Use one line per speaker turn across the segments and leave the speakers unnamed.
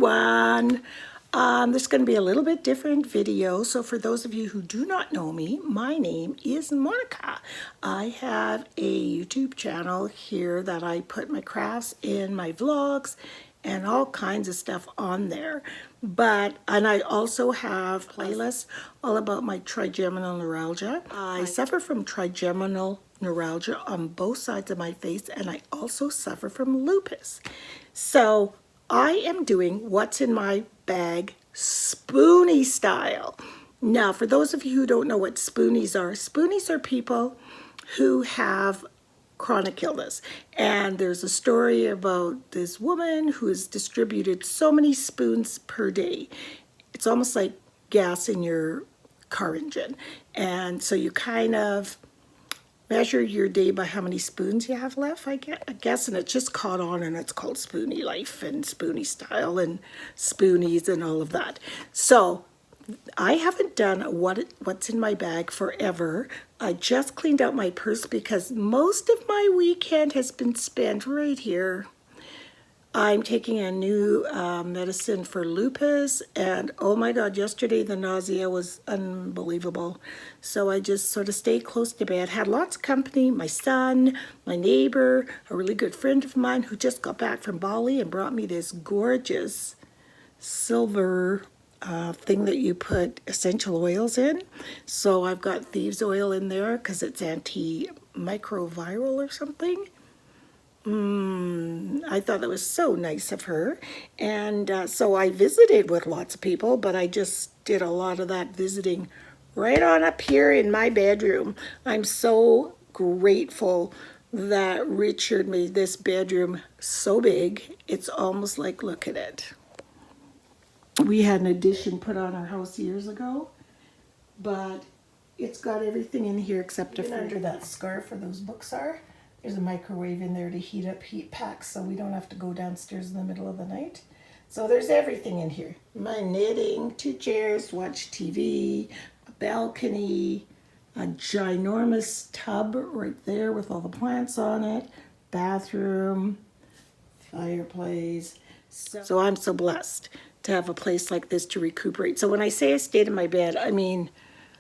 everyone. This is going to be a little bit different video. So for those of you who do not know me, my name is Monica. I have a YouTube channel here that I put my crafts in, my vlogs, and all kinds of stuff on there. And I also have playlists all about my trigeminal neuralgia. I suffer from trigeminal neuralgia on both sides of my face, and I also suffer from lupus. So I am doing what's in my bag Spoonie style. Now, for those of you who don't know what spoonies are people who have chronic illness. And there's a story about this woman who has distributed so many spoons per day. It's almost like gas in your car engine. And so you kind of measure your day by how many spoons you have left, I guess, and it just caught on, and it's called Spoonie Life and Spoonie Style and Spoonies and all of that. So I haven't done what's in my bag forever. I just cleaned out my purse because most of my weekend has been spent right here. I'm taking a new medicine for lupus, and oh my God, yesterday the nausea was unbelievable. So I just sort of stayed close to bed, had lots of company, my son, my neighbor, a really good friend of mine who just got back from Bali and brought me this gorgeous silver thing that you put essential oils in. So I've got thieves oil in there because it's antimicroviral or something. I thought that was so nice of her. And so I visited with lots of people, but I just did a lot of that visiting right on up here in my bedroom. I'm so grateful that Richard made this bedroom so big. It's almost like, look at it. We had an addition put on our house years ago, but it's got everything in here except under that scarf where those books are. There's a microwave in there to heat up heat packs so we don't have to go downstairs in the middle of the night. So there's everything in here. My knitting, 2 chairs to watch TV, a balcony, a ginormous tub right there with all the plants on it, bathroom, fireplace. So I'm so blessed to have a place like this to recuperate. So when I say I stayed in my bed, I mean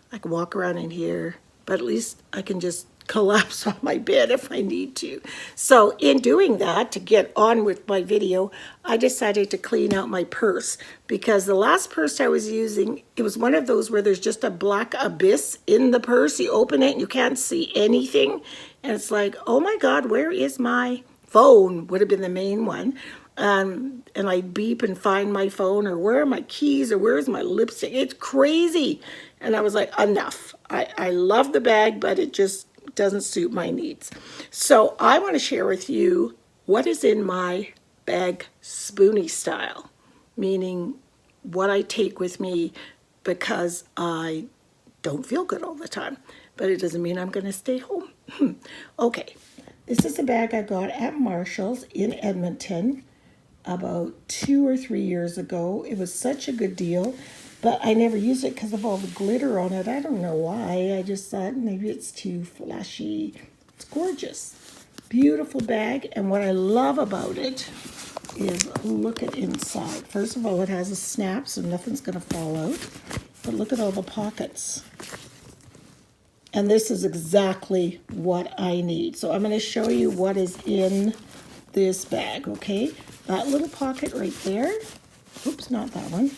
I can walk around in here, but at least I can just collapse on my bed if I need to. So in doing that, to get on with my video, I decided to clean out my purse because the last purse I was using, it was one of those where there's just a black abyss in the purse. You open it and you can't see anything. And it's like, oh my God, where is my phone? Would have been the main one. And I'd beep and find my phone, or where are my keys, or where's my lipstick? It's crazy. And I was like, enough. I love the bag, but it just doesn't suit my needs. So I want to share with you what is in my bag Spoonie style, meaning what I take with me because I don't feel good all the time, but it doesn't mean I'm going to stay home. Okay, this is a bag I got at Marshall's in Edmonton about 2 or 3 years ago. It was such a good deal, but I never used it because of all the glitter on it. I don't know why. I just thought maybe it's too flashy. It's gorgeous. Beautiful bag. And what I love about it is look at inside. First of all, it has a snap so nothing's going to fall out. But look at all the pockets. And this is exactly what I need. So I'm going to show you what is in this bag, okay? That little pocket right there. Oops, not that one.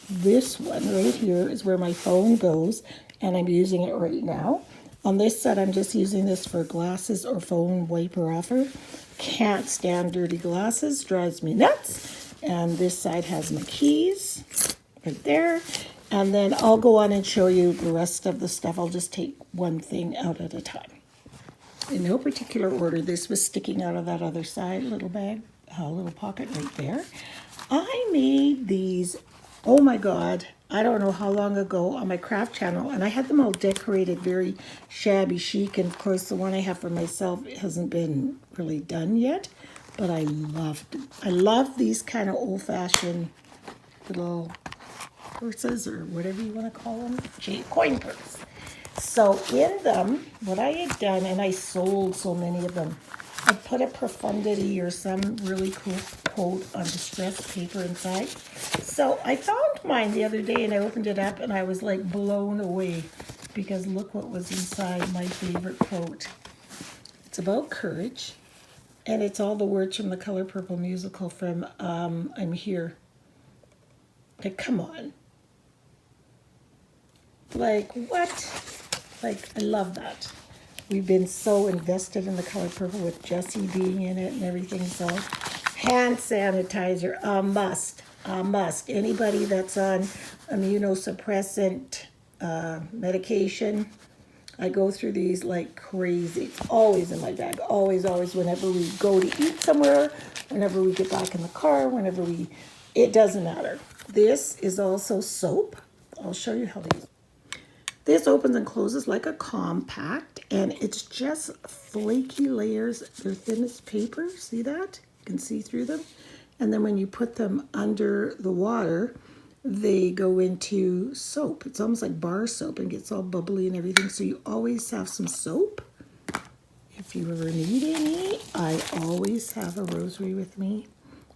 This one right here is where my phone goes, and I'm using it right now. On this side, I'm just using this for glasses or phone wiper offer. Can't stand dirty glasses, drives me nuts. And this side has my keys right there. And then I'll go on and show you the rest of the stuff. I'll just take one thing out at a time. In no particular order, this was sticking out of that other side, little bag, little pocket right there. I made these, oh my God, I don't know how long ago on my craft channel, and I had them all decorated very shabby chic, and of course the one I have for myself hasn't been really done yet, but I love these kind of old-fashioned little purses, or whatever you want to call them, coin purse. So in them, what I had done, and I sold so many of them, I put a profundity or some really cool quote on distressed paper inside. So I found mine the other day and I opened it up and I was like blown away because look what was inside my favorite quote. It's about courage and it's all the words from the Color Purple musical from I'm Here. Like, come on. Like, what? Like, I love that. We've been so invested in the Color Purple with Jessie being in it and everything. So, hand sanitizer, a must, a must. Anybody that's on immunosuppressant medication, I go through these like crazy. It's always in my bag, always, always. Whenever we go to eat somewhere, whenever we get back in the car, it doesn't matter. This is also soap. I'll show you how these. This opens and closes like a compact, and it's just flaky layers. They're thin as paper, see that? You can see through them. And then when you put them under the water, they go into soap. It's almost like bar soap and gets all bubbly and everything, so you always have some soap. If you ever need any, I always have a rosary with me.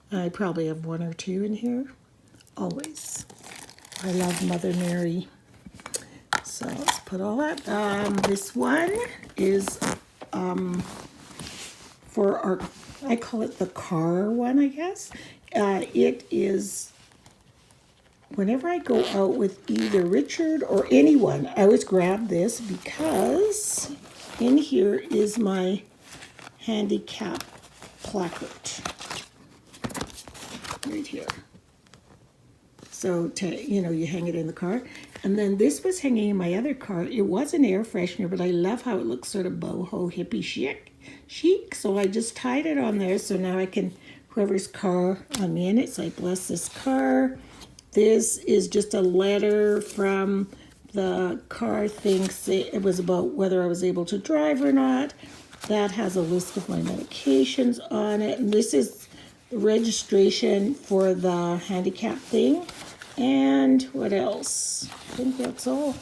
I probably have one or two in here, always. I love Mother Mary. So let's put all that. This one is for our, I call it the car one, I guess. It is, whenever I go out with either Richard or anyone, I always grab this because in here is my handicap placard. Right here. So, you hang it in the car. And then this was hanging in my other car. It was an air freshener, but I love how it looks sort of boho hippie chic. So I just tied it on there. So now I can, whoever's car I'm in, it's like, bless this car. This is just a letter from the car thing. It was about whether I was able to drive or not. That has a list of my medications on it. And this is the registration for the handicap thing. And what else? I think that's all.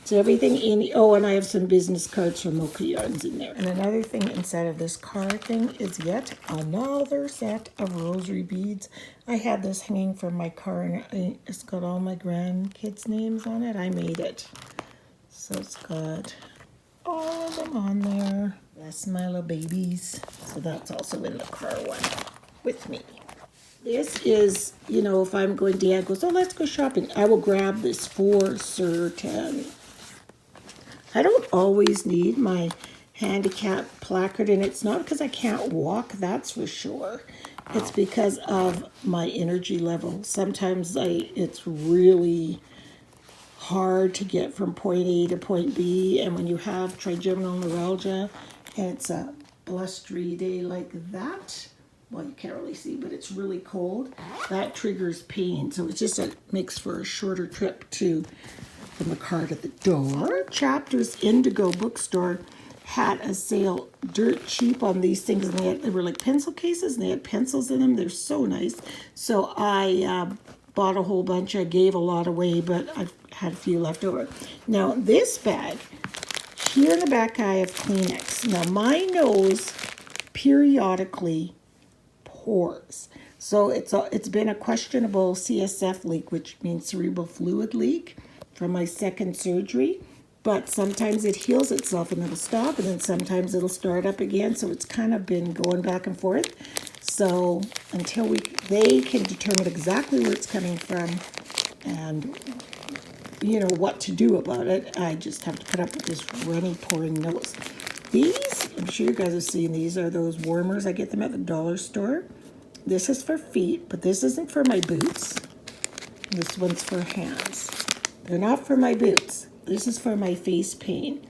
So everything in, and I have some business cards from Mocha Yarns in there. And another thing inside of this card thing is yet another set of rosary beads. I had this hanging from my car and it's got all my grandkids' names on it. I made it. So it's got all of them on there. Bless my little babies. So that's also in the car one with me. This is, if I'm going, Dad goes, let's go shopping. I will grab this for certain. I don't always need my handicap placard, and it's not because I can't walk, that's for sure. It's because of my energy level. Sometimes it's really hard to get from point A to point B, and when you have trigeminal neuralgia, and it's a blustery day like that, well, you can't really see, but it's really cold, that triggers pain. So it just makes for a shorter trip from the car to the door. Chapters Indigo Bookstore had a sale dirt cheap on these things, and they were like pencil cases, and they had pencils in them. They're so nice. So I bought a whole bunch. I gave a lot away, but I've had a few left over. Now this bag, here in the back I have Kleenex. Now my nose periodically pores. So it's been a questionable CSF leak, which means cerebral fluid leak, from my second surgery. But sometimes it heals itself and it'll stop, and then sometimes it'll start up again. So it's kind of been going back and forth. So until they can determine exactly where it's coming from and what to do about it, I just have to put up with this runny pouring nose. These, I'm sure you guys have seen these, are those warmers. I get them at the dollar store. This is for feet, but this isn't for my boots. This one's for hands. They're not for my boots. This is for my face pain.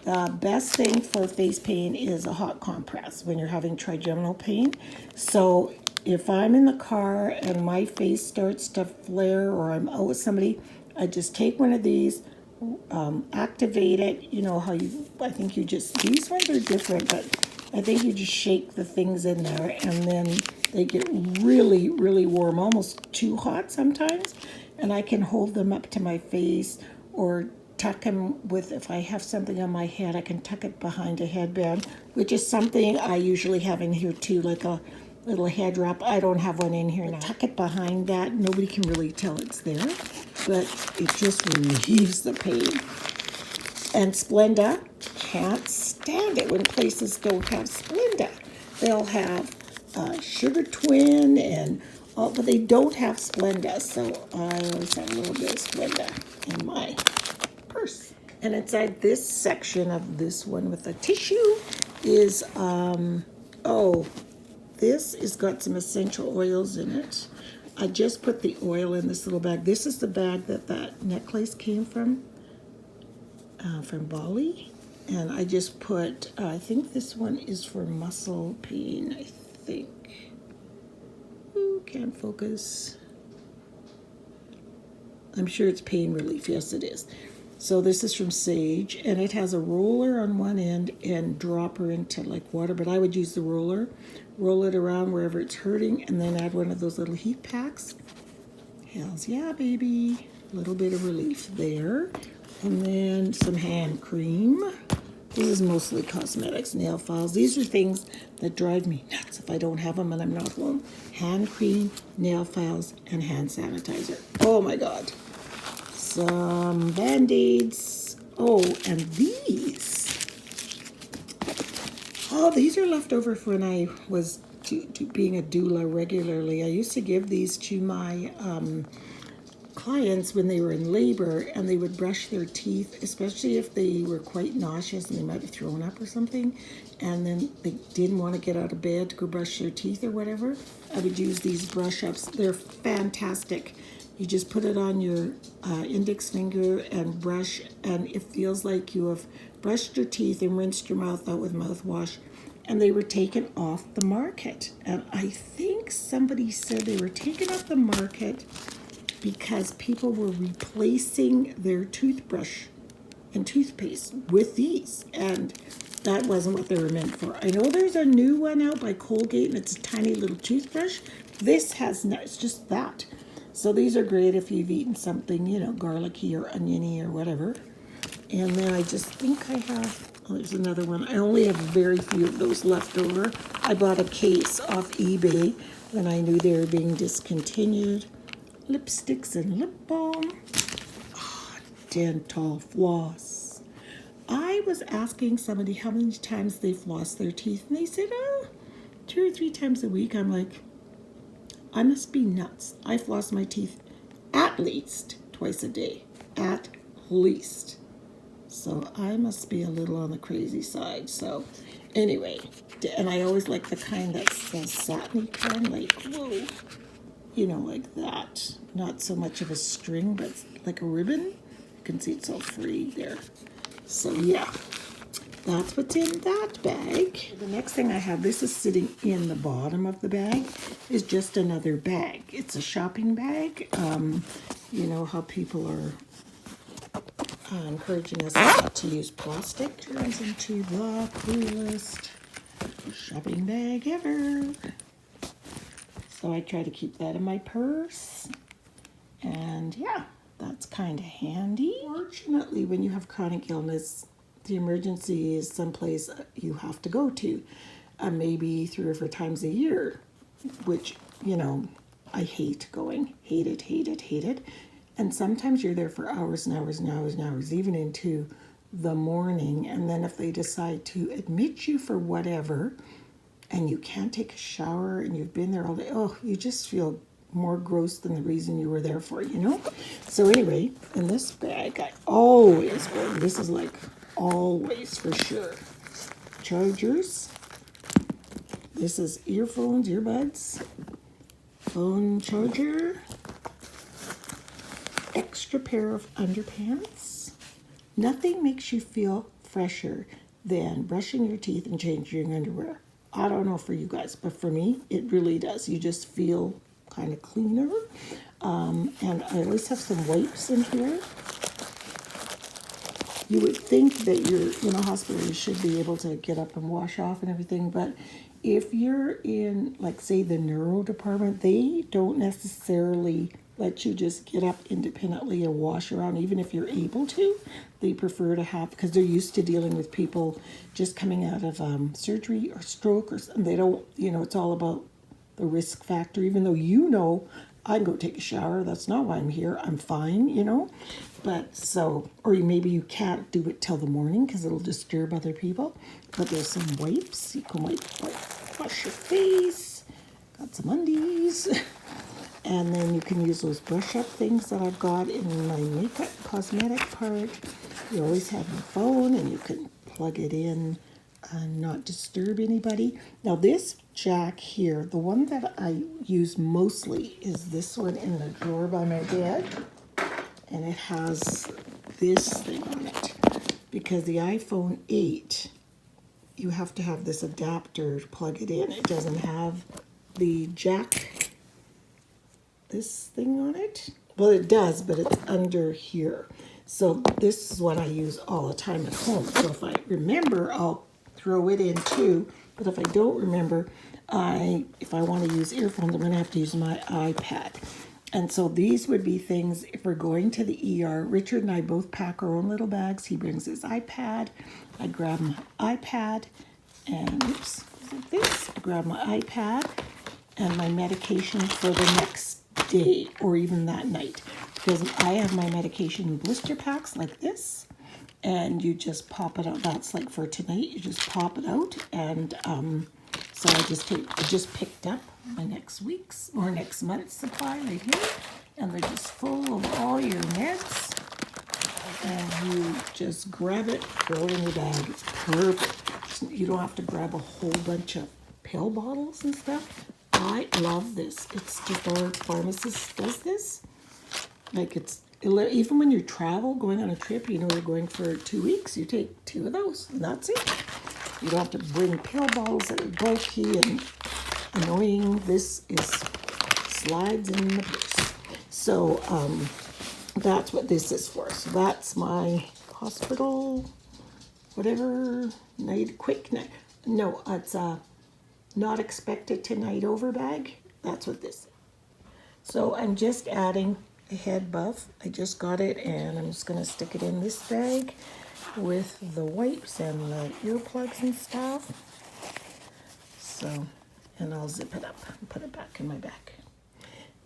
The best thing for face pain is a hot compress when you're having trigeminal pain. So if I'm in the car and my face starts to flare or I'm out with somebody, I just take one of these, activate it. You know how I think you just, these ones are different, but I think you just shake the things in there and then they get really, really warm, almost too hot sometimes. And I can hold them up to my face or tuck them with, if I have something on my head, I can tuck it behind a headband, which is something I usually have in here too, like a little head wrap. I don't have one in here now. Tuck it behind that. Nobody can really tell it's there, but it just relieves the pain. And Splenda, can't stand it when places don't have Splenda. They'll have Sugar Twin and all, but they don't have Splenda. So I always have a little bit of Splenda in my purse. And inside this section of this one with the tissue is, this has got some essential oils in it. I just put the oil in this little bag. This is the bag that necklace came from Bali. And I just put, I think this one is for muscle pain, I think. Ooh, can't focus. I'm sure it's pain relief. Yes, it is. So this is from Sage, and it has a roller on one end and dropper into like water, but I would use the roller, roll it around wherever it's hurting, and then add one of those little heat packs. Hells yeah, baby. A little bit of relief there. And then some hand cream. This is mostly cosmetics, nail files. These are things that drive me nuts if I don't have them and I'm not home. Hand cream, nail files, and hand sanitizer. Oh my God. Some Band-Aids. Oh, and these. Oh, these are left over from when I was being a doula regularly. I used to give these to my clients when they were in labor, and they would brush their teeth, especially if they were quite nauseous and they might have thrown up or something, and then they didn't want to get out of bed to go brush their teeth or whatever. I would use these brush ups. They're fantastic. You just put it on your index finger and brush, and it feels like you have brushed your teeth and rinsed your mouth out with mouthwash. And they were taken off the market. And I think somebody said they were taken off the market because people were replacing their toothbrush and toothpaste with these, and that wasn't what they were meant for. I know there's a new one out by Colgate, and it's a tiny little toothbrush. This has no, it's just that. So these are great if you've eaten something, you know, garlicky or oniony or whatever. And then I just think I have, oh, there's another one. I only have very few of those left over. I bought a case off eBay when I knew they were being discontinued. Lipsticks and lip balm. Oh, dental floss. I was asking somebody how many times they floss their teeth, and they said, 2 or 3 times a week. I'm like, I must be nuts. I floss my teeth at least twice a day. At least. So I must be a little on the crazy side. So anyway, and I always like the kind that's the satiny kind, like, whoa. You know, like that. Not so much of a string, but like a ribbon. You can see it's all free there. So yeah, that's what's in that bag. The next thing I have, this is sitting in the bottom of the bag, is just another bag. It's a shopping bag. You know how people are encouraging us not to use plastic. Turns into the coolest shopping bag ever. So I try to keep that in my purse. And yeah, that's kind of handy. Fortunately, when you have chronic illness, the emergency is someplace you have to go to. Maybe 3 or 4 times a year, which, you know, I hate going. Hate it, hate it, hate it. And sometimes you're there for hours and hours and hours and hours, even into the morning. And then if they decide to admit you for whatever, and you can't take a shower and you've been there all day, oh, you just feel more gross than the reason you were there for, you know? So anyway, in this bag, I always bring, this is like always for sure, chargers. This is earphones, earbuds, phone charger, extra pair of underpants. Nothing makes you feel fresher than brushing your teeth and changing your underwear. I don't know for you guys, but for me, it really does. You just feel kind of cleaner. And I always have some wipes in here. You would think that you're in a hospital, you should be able to get up and wash off and everything, but if you're in, like, say, the neuro department, they don't necessarily let you just get up independently and wash around, even if you're able to. They prefer to have, because they're used to dealing with people just coming out of surgery or stroke, or something. They don't, it's all about the risk factor, even though I can go take a shower. That's not why I'm here. I'm fine. But so, or maybe you can't do it till the morning because it'll disturb other people. But there's some wipes. You can wash your face. Got some undies. And then you can use those brush up things that I've got in my makeup cosmetic part. You always have your phone and you can plug it in and not disturb anybody. Now this jack here, the one that I use mostly is this one in the drawer by my bed. And it has this thing on it. Because the iPhone 8, you have to have this adapter to plug it in. It doesn't have the jack, this thing on it. Well, it does, but it's under here. So this is what I use all the time at home. So if I remember, I'll throw it in too. But if I don't remember, if I want to use earphones, I'm going to have to use my iPad. And so these would be things, if we're going to the ER, Richard and I both pack our own little bags. He brings his iPad. I grab my iPad and, oops, like this. I grab my iPad and my medication for the next day or even that night. Because I have my medication in blister packs like this. And you just pop it out. That's like for tonight. You just pop it out. And so I just picked up my next week's or next month's supply right here. And they're just full of all your meds. And you just grab it, throw it in your bag. It's perfect. You don't have to grab a whole bunch of pill bottles and stuff. I love this. It's just our pharmacist does this. Like even when you travel, going on a trip, you're going for 2 weeks, you take 2 of those, and that's it. You don't have to bring pill bottles that are bulky and annoying. This slides in the purse. So that's what this is for. So that's my hospital, whatever, quick night. No, it's a not expected to night over bag. That's what this is. So I'm just adding a head buff. I just got it and I'm just going to stick it in this bag with the wipes and the earplugs and stuff. So, and I'll zip it up and put it back in my bag.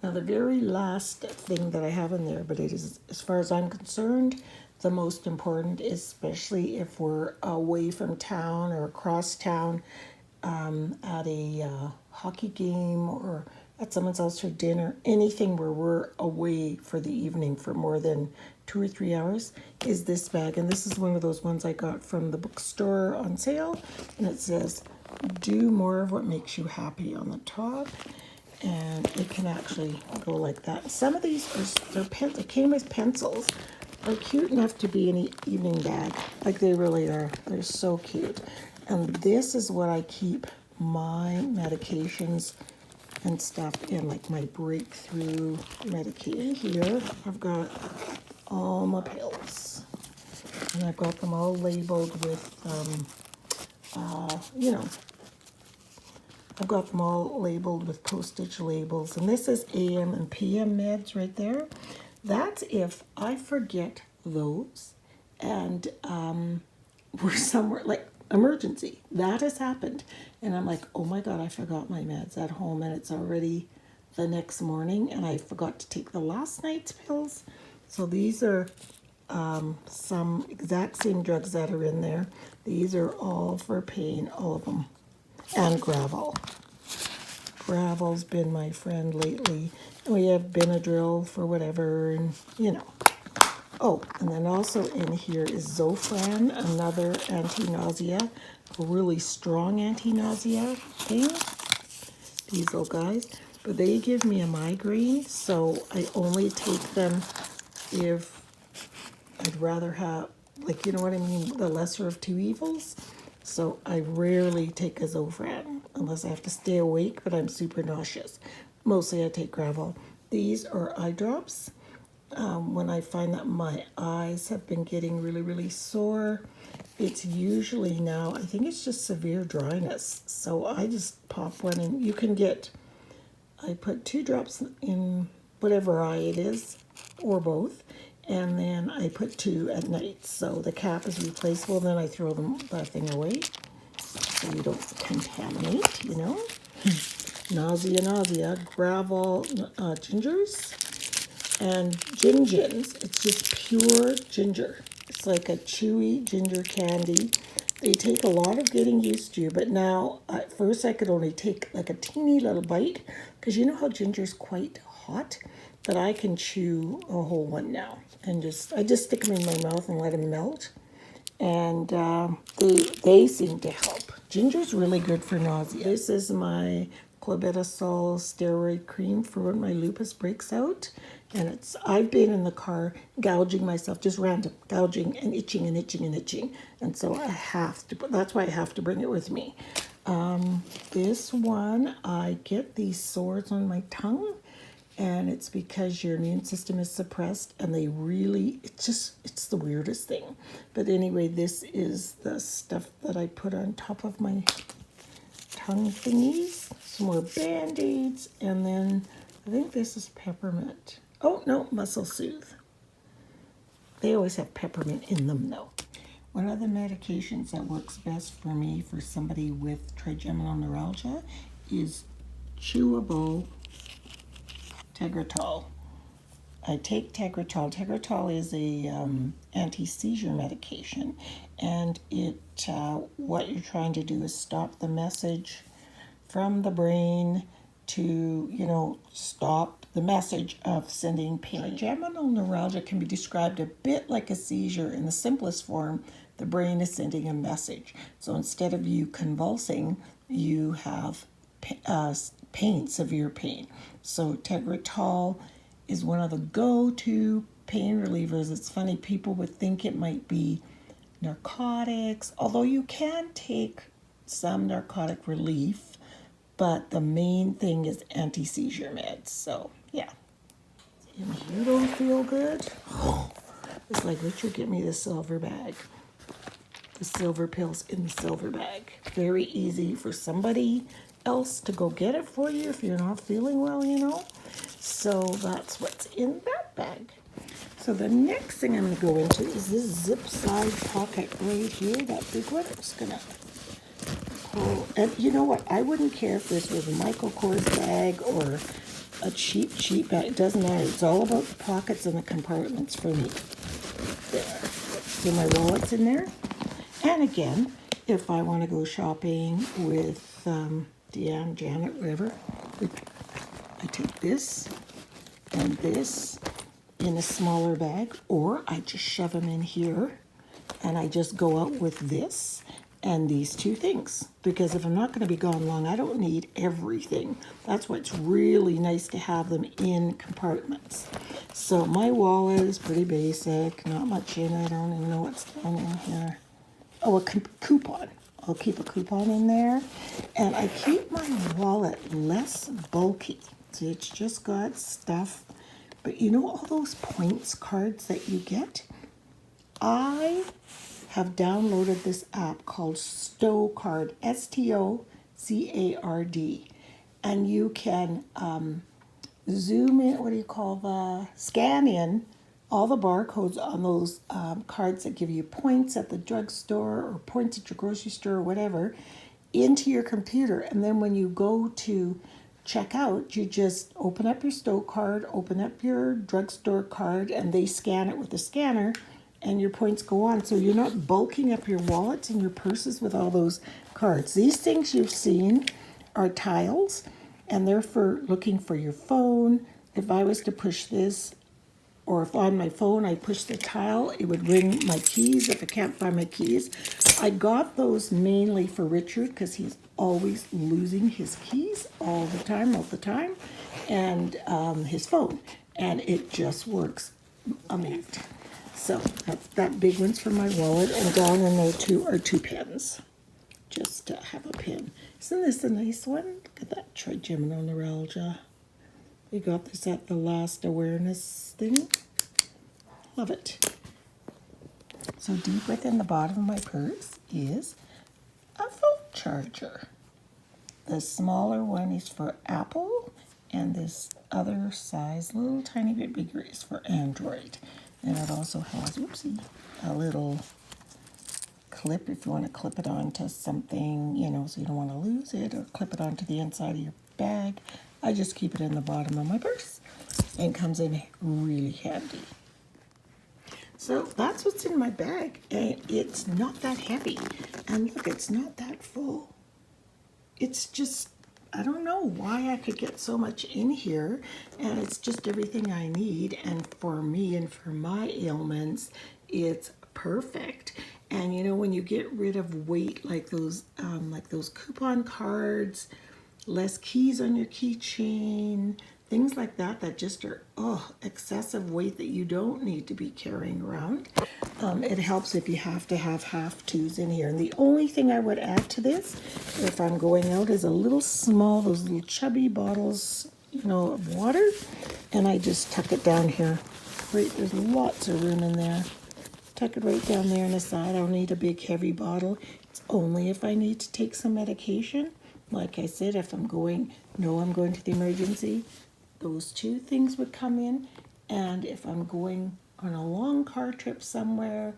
Now the very last thing that I have in there, but it is, as far as I'm concerned, the most important, especially if we're away from town or across town at a hockey game or at someone's house for dinner, anything where we're away for the evening for more than 2 or 3 hours, is this bag. And this is one of those ones I got from the bookstore on sale. And it says, do more of what makes you happy on the top. And it can actually go like that. Some of these they came with pencils. Are cute enough to be an evening bag. Like they really are. They're so cute. And this is what I keep my medications and stuff in, like my breakthrough medication. Here I've got all my pills. And I've got them all labeled with, I've got them all labeled with postage labels. And this is AM and PM meds right there. That's if I forget those and we're somewhere, like emergency. That has happened. And I'm like, oh my God, I forgot my meds at home and it's already the next morning and I forgot to take the last night's pills. So these are some exact same drugs that are in there. These are all for pain, all of them. And Gravel. Gravel's been my friend lately. We have Benadryl for whatever, and Oh, and then also in here is Zofran, another anti-nausea, a really strong anti-nausea thing. These little guys. But they give me a migraine, so I only take them if I'd rather have, like, you know what I mean, the lesser of two evils. So I rarely take a Zofran unless I have to stay awake, but I'm super nauseous. Mostly I take Gravel. These are eye drops. When I find that my eyes have been getting really, really sore, it's usually now, I think it's just severe dryness. So I just pop one and you can get, I put 2 drops in whatever eye it is, or both. And then I put 2 at night. So the cap is replaceable. Then I throw that thing away so you don't contaminate, you know. Nausea, gravel gingers, and gingins. It's just pure ginger. It's like a chewy ginger candy. They take a lot of getting used to, but now at first I could only take like a teeny little bite because you know how ginger's quite hot, but I can chew a whole one now and I just stick them in my mouth and let them melt, and they seem to help. Ginger's really good for nausea. This is my clobetasol steroid cream for when my lupus breaks out. And I've been in the car gouging myself, just random gouging and itching and itching and itching. And so I have to, that's why I have to bring it with me. This one, I get these sores on my tongue, and it's because your immune system is suppressed, and it's the weirdest thing. But anyway, this is the stuff that I put on top of my tongue thingies. Some more Band-Aids, and then I think this is peppermint. Oh no, Muscle Soothe. They always have peppermint in them though. One of the medications that works best for me for somebody with trigeminal neuralgia is chewable Tegretol. I take Tegretol. Tegretol is a anti-seizure medication, and what you're trying to do is stop the message from the brain to, stop the message of sending pain. Trigeminal neuralgia can be described a bit like a seizure. In the simplest form, the brain is sending a message. So instead of you convulsing, you have pain, severe pain. So Tegretol is one of the go-to pain relievers. It's funny, people would think it might be narcotics, although you can take some narcotic relief, but the main thing is anti-seizure meds. So, yeah. And you don't feel good? It's like, Richard, get me the silver bag. The silver pills in the silver bag. Very easy for somebody else to go get it for you if you're not feeling well. So that's what's in that bag. So the next thing I'm going to go into is this zip side pocket right here, that big one. I'm just going to and you know what? I wouldn't care if this was a Michael Kors bag or a cheap bag. It doesn't matter. It's all about the pockets and the compartments for me. There. So my wallet's in there. And again, if I want to go shopping with Deanne, Janet, whatever, I take this and this in a smaller bag, or I just shove them in here and I just go out with this and these 2 things, because if I'm not going to be gone long, I don't need everything. That's why it's really nice to have them in compartments. So my wallet is pretty basic, not much in it. I don't even know what's down in here. Oh, a coupon. I'll keep a coupon in there, and I keep my wallet less bulky. So it's just got stuff, but all those points cards that you get? I have downloaded this app called Stocard, Stocard, and you can zoom in, scan in all the barcodes on those cards that give you points at the drugstore or points at your grocery store or whatever into your computer. And then when you go to check out, you just open up your Stocard, open up your drugstore card, and they scan it with the scanner, and your points go on. So you're not bulking up your wallets and your purses with all those cards. These things you've seen are tiles, and they're for looking for your phone. If I was to push this, or if on my phone I push the tile, it would ring my keys if I can't find my keys. I got those mainly for Richard because he's always losing his keys all the time, and his phone. And it just works amazing. So that big one's for my wallet, and down in there are 2 pens, just to have a pen. Isn't this a nice one? Look at that, trigeminal neuralgia. We got this at the last awareness thing. Love it. So deep within the bottom of my purse is a phone charger. The smaller one is for Apple, and this other size, a little tiny bit bigger, is for Android. And it also has, oopsie, a little clip if you want to clip it onto something, you know, so you don't want to lose it, or clip it onto the inside of your bag. I just keep it in the bottom of my purse and comes in really handy. So that's what's in my bag, and it's not that heavy. And look, it's not that full. It's just, I don't know why I could get so much in here, and it's just everything I need. And for me and for my ailments, it's perfect. And you know, when you get rid of weight like those coupon cards, less keys on your keychain, things like that that just are excessive weight that you don't need to be carrying around. It helps if you have to have half twos in here. And the only thing I would add to this, if I'm going out, is a little small, those little chubby bottles, you know, of water. And I just tuck it down here. Right, there's lots of room in there. Tuck it right down there on the side. I don't need a big heavy bottle. It's only if I need to take some medication. Like I said, if I'm going to the emergency, those two things would come in. And if I'm going on a long car trip somewhere,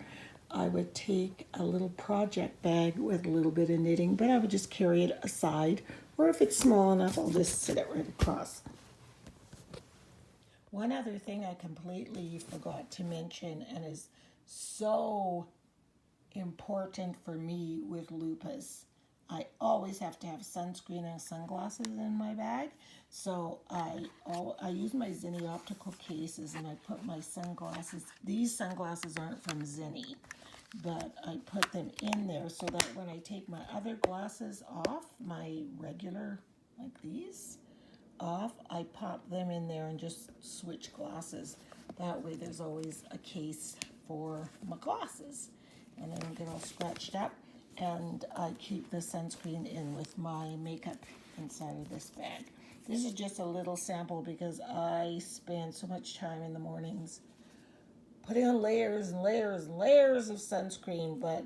I would take a little project bag with a little bit of knitting, but I would just carry it aside. Or if it's small enough, I'll just sit it right across. One other thing I completely forgot to mention, and is so important for me with lupus, I always have to have sunscreen and sunglasses in my bag. So I use my Zinni optical cases, and I put my sunglasses, these sunglasses aren't from Zinni, but I put them in there so that when I take my other glasses off, my regular, like these, off, I pop them in there and just switch glasses. That way there's always a case for my glasses, and they don't get all scratched up. And I keep the sunscreen in with my makeup inside of this bag. This is just a little sample because I spend so much time in the mornings putting on layers and layers and layers of sunscreen, but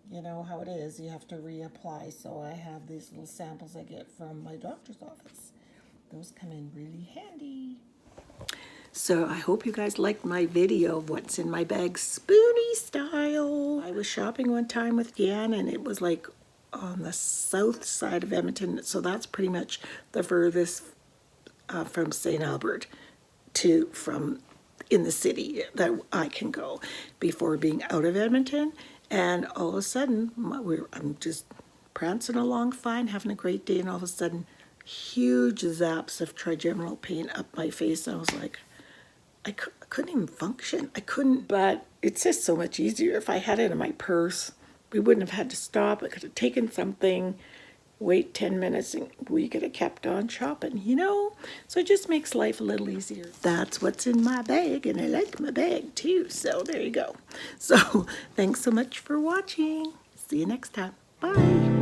you know how it is, you have to reapply. So I have these little samples I get from my doctor's office. Those come in really handy. So I hope you guys liked my video of what's in my bag, Spoonie style. I was shopping one time with Jan, and it was like on the south side of Edmonton. So that's pretty much the furthest from St. Albert from in the city that I can go before being out of Edmonton. And all of a sudden, I'm just prancing along fine, having a great day, and all of a sudden, huge zaps of trigeminal pain up my face. And I was like, I couldn't even function. I couldn't, but it's just so much easier. If I had it in my purse, we wouldn't have had to stop. I could have taken something, wait 10 minutes, and we could have kept on shopping, you know? So it just makes life a little easier. That's what's in my bag, and I like my bag too. So there you go. So thanks so much for watching. See you next time. Bye.